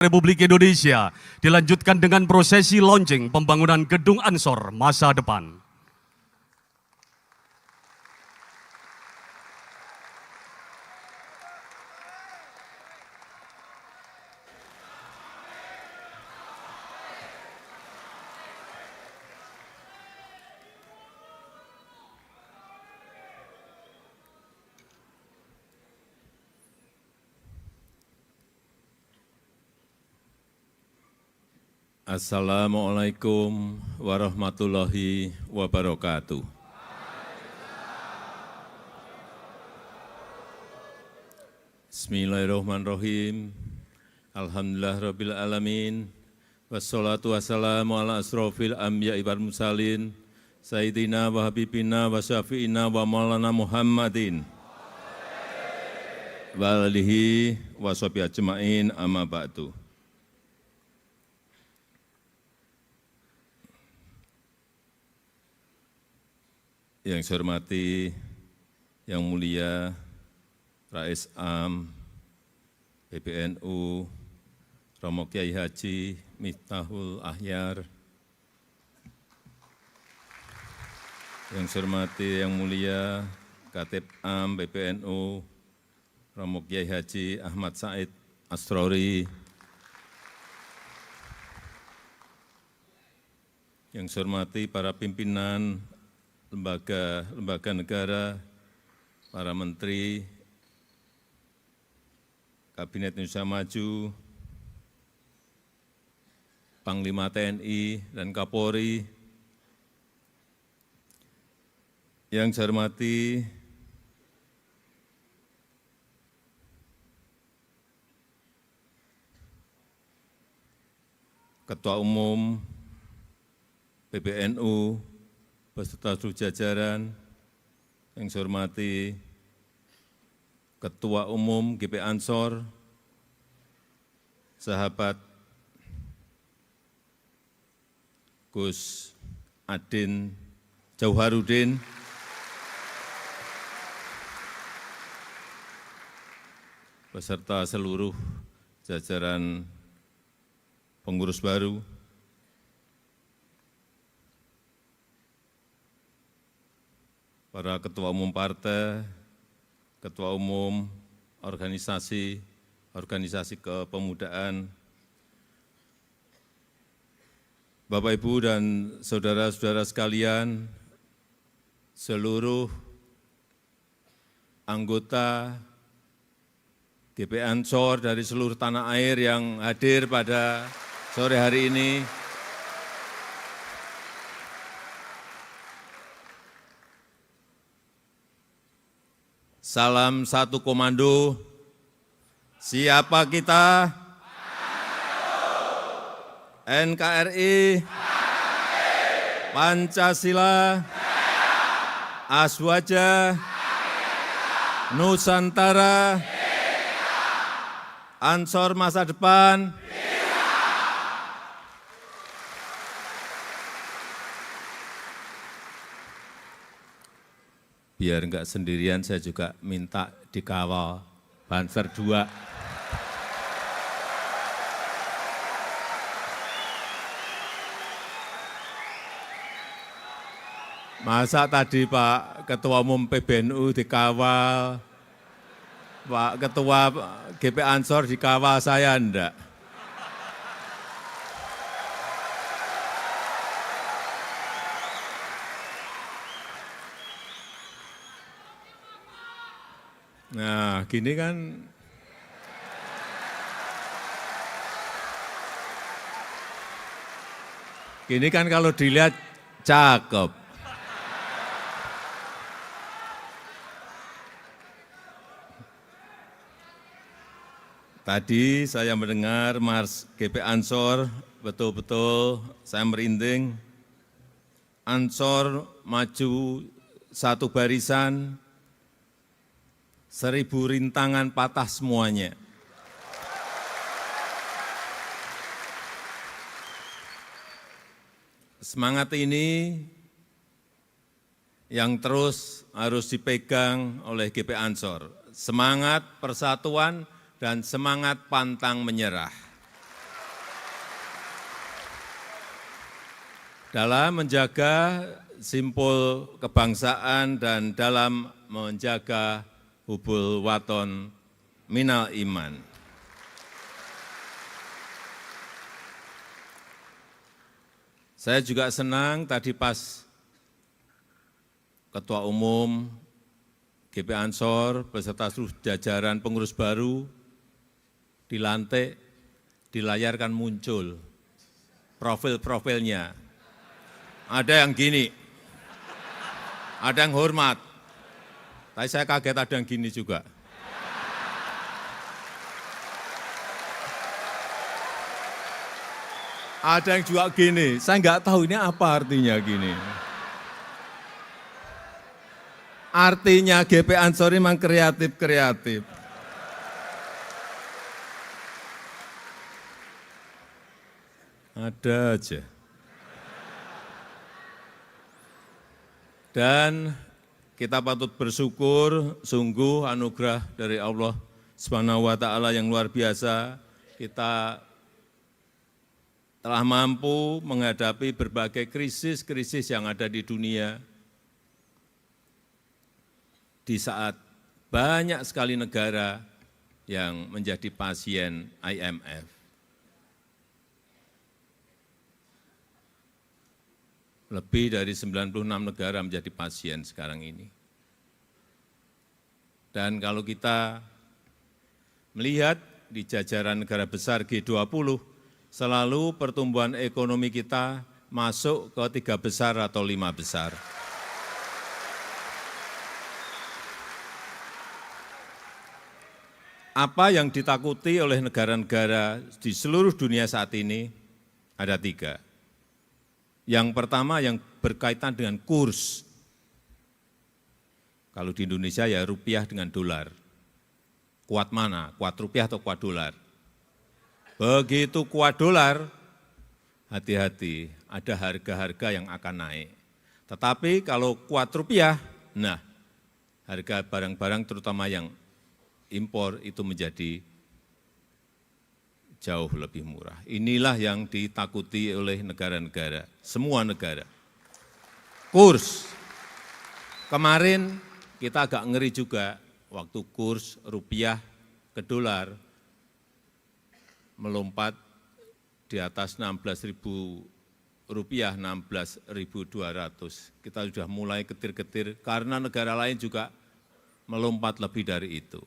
Republik Indonesia dilanjutkan dengan prosesi launching pembangunan Gedung Ansor masa depan. Assalamualaikum warahmatullahi wabarakatuh. Bismillahirrahmanirrahim. Alhamdulillahirabbil alamin. Wassalatu wassalamu ala asrofil anbiya'i wal mursalin. Sayyidina wa habibina wa syafi'ina wa maulana Muhammadin. Wa alihi wa sahbihi ajma'in amma ba'du. Yang saya hormati, yang mulia Rais Am PBNU, Romo Kiai Haji Miftahul Ahyar, yang saya hormati, yang mulia Khatib Am PBNU, Romo Kiai Haji Ahmad Said Asrori, yang saya hormati para pimpinan lembaga negara, para menteri, Kabinet Indonesia Maju, Panglima TNI dan Kapolri, yang saya hormati Ketua Umum PBNU, beserta seluruh jajaran, yang saya hormati Ketua Umum GP Ansor, sahabat Gus Adin Jauharudin, beserta seluruh jajaran pengurus baru, para ketua umum partai, ketua umum organisasi kepemudaan, Bapak, Ibu, dan saudara-saudara sekalian, seluruh anggota GP Ansor dari seluruh tanah air yang hadir pada sore hari ini, salam satu komando, siapa kita? NKRI, Pancasila, Aswaja, Nusantara, Ansor masa depan. Biar enggak sendirian, saya juga minta dikawal Banser 2. Masa tadi Pak Ketua Umum PBNU dikawal, Pak Ketua GP Ansor dikawal, saya enggak. Nah, gini kan kalau dilihat cakep. Tadi saya mendengar Mars GP Ansor, betul-betul saya merinding. Ansor maju satu barisan, 1000 rintangan patah semuanya. Semangat ini yang terus harus dipegang oleh GP Ansor. Semangat persatuan dan semangat pantang menyerah. dalam menjaga simpul kebangsaan dan dalam menjaga hubul waton minal iman. Saya juga senang tadi pas Ketua Umum GP Ansor beserta seluruh jajaran pengurus baru dilantik, di layar kan muncul profil-profilnya. Ada yang gini, ada yang hormat, tapi saya kaget ada yang gini juga. Ada yang juga gini, saya nggak tahu ini apa artinya gini. Artinya GP Ansor memang kreatif-kreatif. Ada aja. Dan kita patut bersyukur, sungguh anugerah dari Allah Subhanahu wa Ta'ala yang luar biasa. Kita telah mampu menghadapi berbagai krisis-krisis yang ada di dunia. Di saat banyak sekali negara yang menjadi pasien IMF. Lebih dari 96 negara menjadi pasien sekarang ini. Dan kalau kita melihat di jajaran negara besar G20, selalu pertumbuhan ekonomi kita masuk ke 3 besar atau 5 besar. Apa yang ditakuti oleh negara-negara di seluruh dunia saat ini ada 3. Yang pertama yang berkaitan dengan kurs. Kalau di Indonesia ya rupiah dengan dolar. Kuat mana? Kuat rupiah atau kuat dolar? Begitu kuat dolar, hati-hati, ada harga-harga yang akan naik. Tetapi kalau kuat rupiah, nah harga barang-barang terutama yang impor itu menjadi jauh lebih murah. Inilah yang ditakuti oleh negara-negara, semua negara. Kurs, kemarin kita agak ngeri juga waktu kurs rupiah ke dolar melompat di atas 16.000 rupiah, 16.200. Kita sudah mulai ketir-ketir karena negara lain juga melompat lebih dari itu.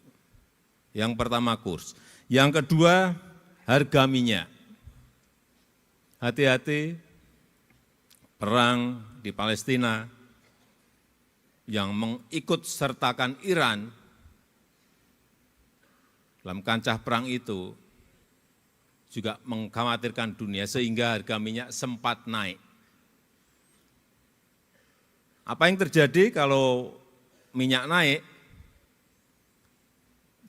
Yang pertama kurs. Yang kedua harga minyak. Hati-hati perang di Palestina yang mengikut sertakan Iran dalam kancah perang itu juga mengkhawatirkan dunia sehingga harga minyak sempat naik. Apa yang terjadi kalau minyak naik?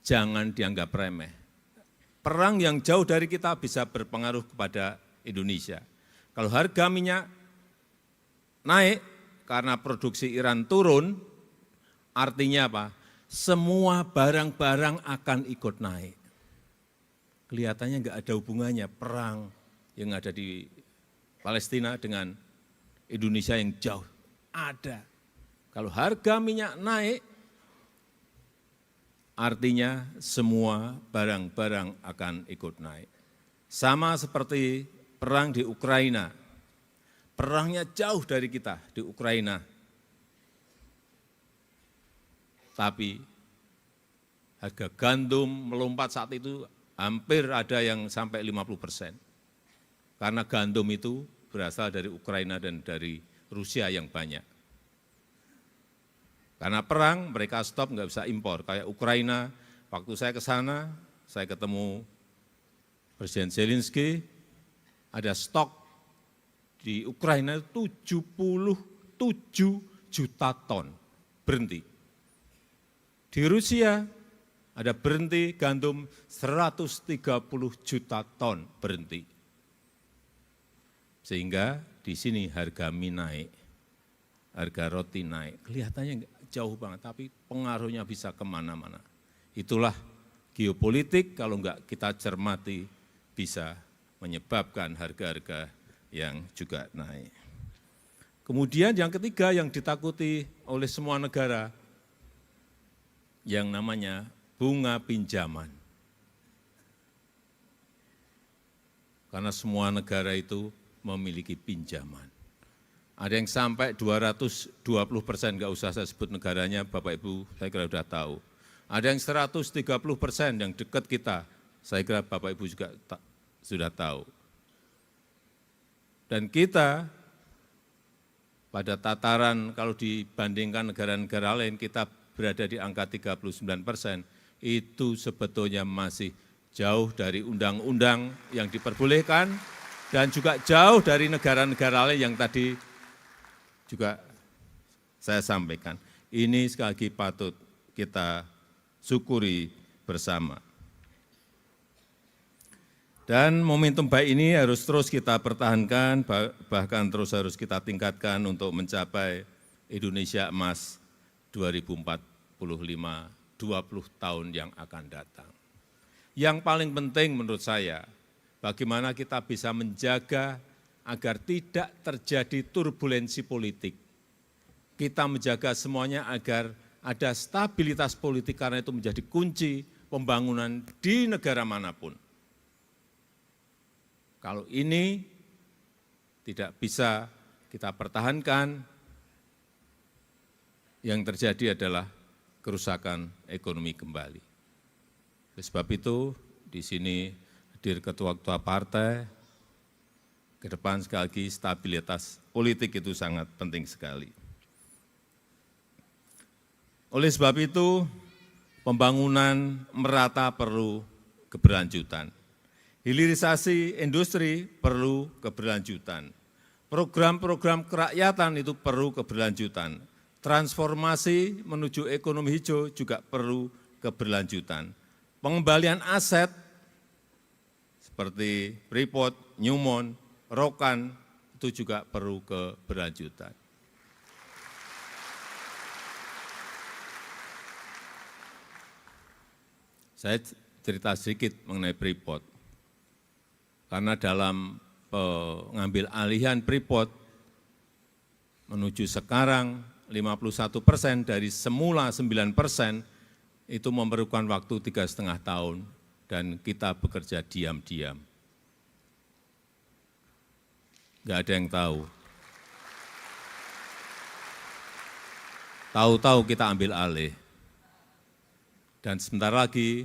Jangan dianggap remeh. Perang yang jauh dari kita bisa berpengaruh kepada Indonesia. Kalau harga minyak naik karena produksi Iran turun, artinya apa? Semua barang-barang akan ikut naik. Kelihatannya enggak ada hubungannya perang yang ada di Palestina dengan Indonesia yang jauh. Ada. Kalau harga minyak naik, artinya semua barang-barang akan ikut naik. Sama seperti perang di Ukraina. Perangnya jauh dari kita di Ukraina. Tapi harga gandum melompat saat itu hampir ada yang sampai 50%. Karena gandum itu berasal dari Ukraina dan dari Rusia yang banyak. Karena perang, mereka stop, nggak bisa impor. Kayak Ukraina, waktu saya ke sana, saya ketemu Presiden Zelensky, ada stok di Ukraina 77 juta ton berhenti. Di Rusia ada berhenti gandum 130 juta ton berhenti. Sehingga di sini harga mie naik, harga roti naik. Kelihatannya enggak jauh banget, tapi pengaruhnya bisa kemana-mana. Itulah geopolitik, kalau enggak kita cermati bisa menyebabkan harga-harga yang juga naik. Kemudian yang ketiga yang ditakuti oleh semua negara, yang namanya bunga pinjaman. Karena semua negara itu memiliki pinjaman. Ada yang sampai 220%, nggak usah saya sebut negaranya, Bapak Ibu saya kira sudah tahu. Ada yang 130% yang dekat kita, saya kira Bapak Ibu juga sudah tahu. Dan kita pada tataran kalau dibandingkan negara-negara lain, kita berada di angka 39%, itu sebetulnya masih jauh dari undang-undang yang diperbolehkan dan juga jauh dari negara-negara lain yang tadi juga saya sampaikan. Ini sekali lagi patut kita syukuri bersama. Dan momentum baik ini harus terus kita pertahankan, bahkan terus harus kita tingkatkan untuk mencapai Indonesia Emas 2045, 20 tahun yang akan datang. Yang paling penting menurut saya, bagaimana kita bisa menjaga agar tidak terjadi turbulensi politik. Kita menjaga semuanya agar ada stabilitas politik, karena itu menjadi kunci pembangunan di negara manapun. Kalau ini tidak bisa kita pertahankan, yang terjadi adalah kerusakan ekonomi kembali. Oleh sebab itu, di sini hadir ketua-ketua partai, ke depan sekali lagi stabilitas politik itu sangat penting sekali. Oleh sebab itu, pembangunan merata perlu keberlanjutan. Hilirisasi industri perlu keberlanjutan. Program-program kerakyatan itu perlu keberlanjutan. Transformasi menuju ekonomi hijau juga perlu keberlanjutan. Pengembalian aset seperti Freeport, Newmont, Rokan itu juga perlu keberlanjutan. Saya cerita sedikit mengenai Freeport. Karena dalam pengambil alihan Freeport menuju sekarang 51% dari semula 9% itu memerlukan waktu 3,5 tahun dan kita bekerja diam-diam. Enggak ada yang tahu. Tahu-tahu kita ambil alih. Dan sebentar lagi,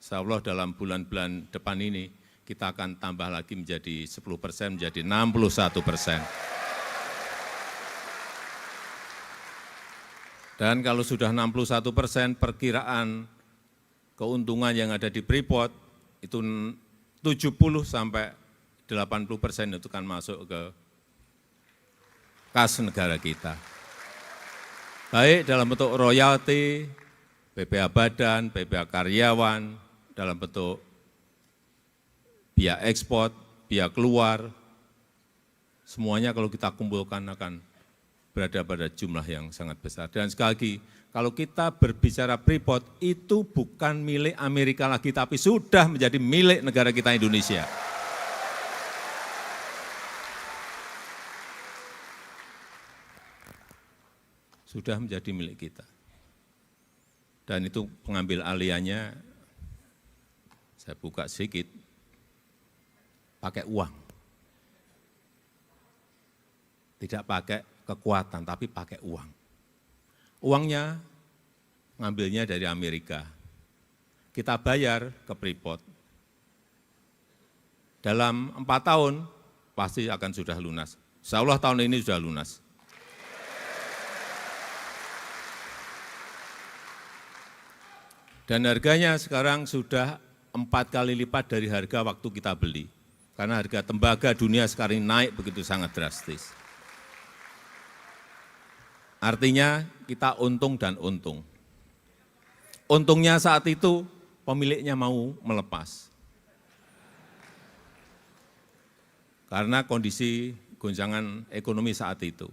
insya Allah dalam bulan-bulan depan ini, kita akan tambah lagi menjadi 10%, menjadi 61%. Dan kalau sudah 61%, perkiraan keuntungan yang ada di Freeport itu 70 sampai 80% itu kan masuk ke kas negara kita. Baik dalam bentuk royalti, BPH badan, BPH karyawan, dalam bentuk biaya ekspor, biaya keluar, semuanya kalau kita kumpulkan akan berada pada jumlah yang sangat besar. Dan sekali lagi, kalau kita berbicara Freeport, itu bukan milik Amerika lagi, tapi sudah menjadi milik negara kita Indonesia. Sudah menjadi milik kita. Dan itu pengambil alihannya, saya buka sedikit, pakai uang. Tidak pakai kekuatan, tapi pakai uang. Uangnya ngambilnya dari Amerika. Kita bayar ke Freeport. Dalam 4 tahun pasti akan sudah lunas. Insya Allah tahun ini sudah lunas. Dan harganya sekarang sudah 4 kali lipat dari harga waktu kita beli. Karena harga tembaga dunia sekarang naik begitu sangat drastis. Artinya kita untung dan untung. Untungnya saat itu pemiliknya mau melepas. Karena kondisi goncangan ekonomi saat itu.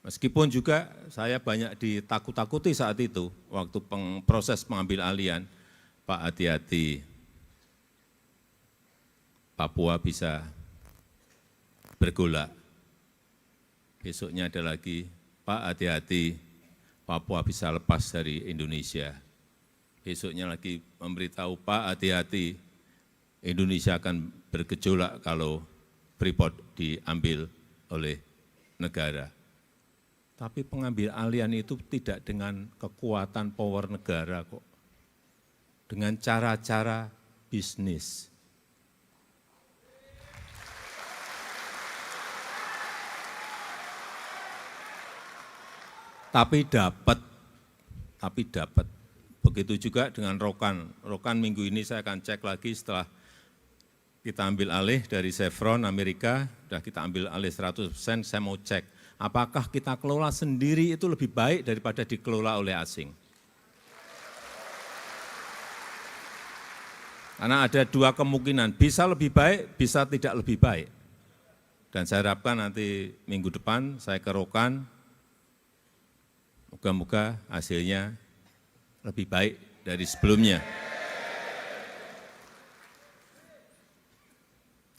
Meskipun juga saya banyak ditakut-takuti saat itu, waktu proses pengambil alihan, Pak hati-hati, Papua bisa bergolak. Besoknya ada lagi, Pak hati-hati, Papua bisa lepas dari Indonesia. Besoknya lagi memberitahu, Pak hati-hati, Indonesia akan bergejolak kalau Freeport diambil oleh negara. Tapi pengambil alihan itu tidak dengan kekuatan power negara kok. Dengan cara-cara bisnis. Tapi dapat. Begitu juga dengan Rokan. Rokan minggu ini saya akan cek lagi setelah kita ambil alih dari Chevron Amerika, sudah kita ambil alih 100%, saya mau cek. Apakah kita kelola sendiri itu lebih baik daripada dikelola oleh asing? Karena ada dua kemungkinan, bisa lebih baik, bisa tidak lebih baik. Dan saya harapkan nanti minggu depan saya ke Rokan, moga-moga hasilnya lebih baik dari sebelumnya.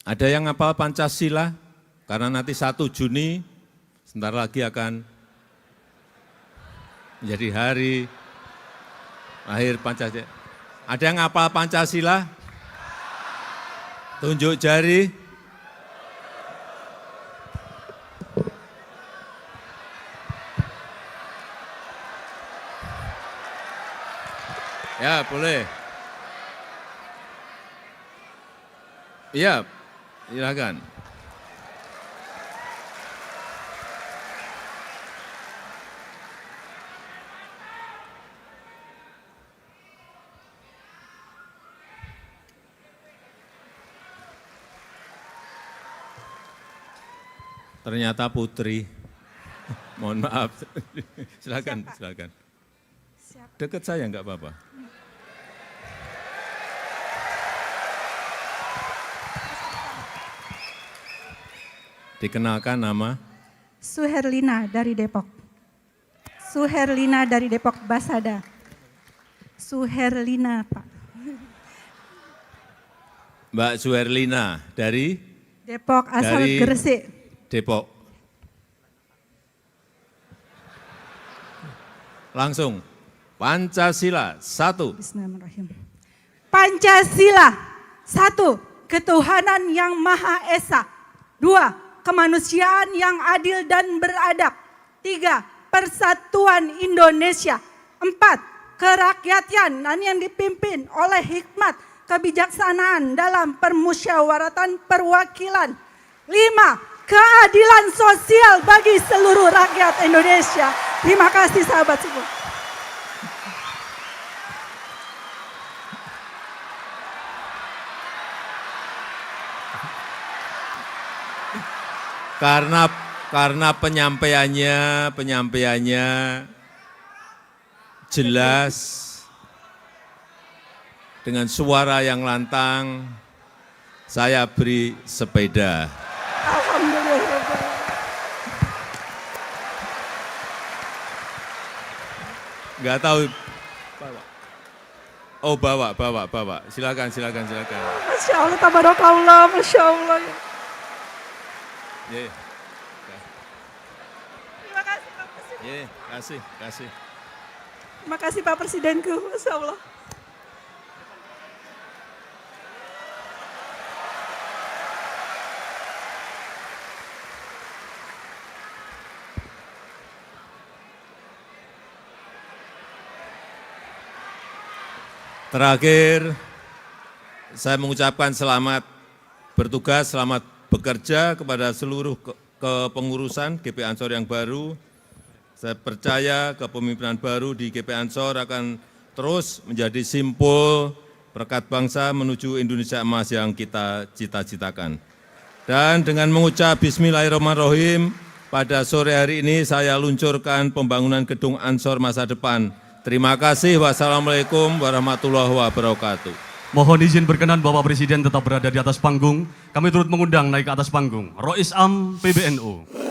Ada yang hafal Pancasila? Karena nanti 1 Juni, sebentar lagi akan menjadi hari lahir Pancasila. Ada yang hafal Pancasila? Tunjuk jari. Ya, boleh. Iya, silakan. Ternyata putri. Mohon maaf. Silakan, silakan. Dekat saya enggak apa-apa. Dikenalkan nama? Suherlina dari Depok. Suherlina dari Depok, Basada. Suherlina, Pak. Mbak Suherlina dari? Depok, asal Dari Gresik. Depok. Langsung, Pancasila, 1. Bismillahirrahmanirrahim. Pancasila, 1. Ketuhanan yang Maha Esa. 2. Kemanusiaan yang adil dan beradab. 3. Persatuan Indonesia. 4. Kerakyatan yang dipimpin oleh hikmat kebijaksanaan dalam permusyawaratan perwakilan. 5. Keadilan sosial bagi seluruh rakyat Indonesia. Terima kasih sahabat semua. Karena penyampaiannya jelas dengan suara yang lantang, saya beri sepeda. Alhamdulillah. Enggak tahu. Oh, bawa. Silakan. Masya Allah, tabarakallah, Masya Allah. Yeah. Terima kasih Pak Presiden. Yeah, kasih. Terima kasih Pak Presidenku, Masya Allah. Terakhir, saya mengucapkan selamat bertugas, selamat bekerja kepada seluruh kepengurusan GP Ansor yang baru. Saya percaya kepemimpinan baru di GP Ansor akan terus menjadi simpul berkat bangsa menuju Indonesia emas yang kita cita-citakan. Dan dengan mengucap Bismillahirrahmanirrahim, pada sore hari ini saya luncurkan pembangunan gedung Ansor masa depan. Terima kasih. Wassalamualaikum warahmatullahi wabarakatuh. Mohon izin berkenan Bapak Presiden tetap berada di atas panggung. Kami turut mengundang naik ke atas panggung Rois Am PBNU.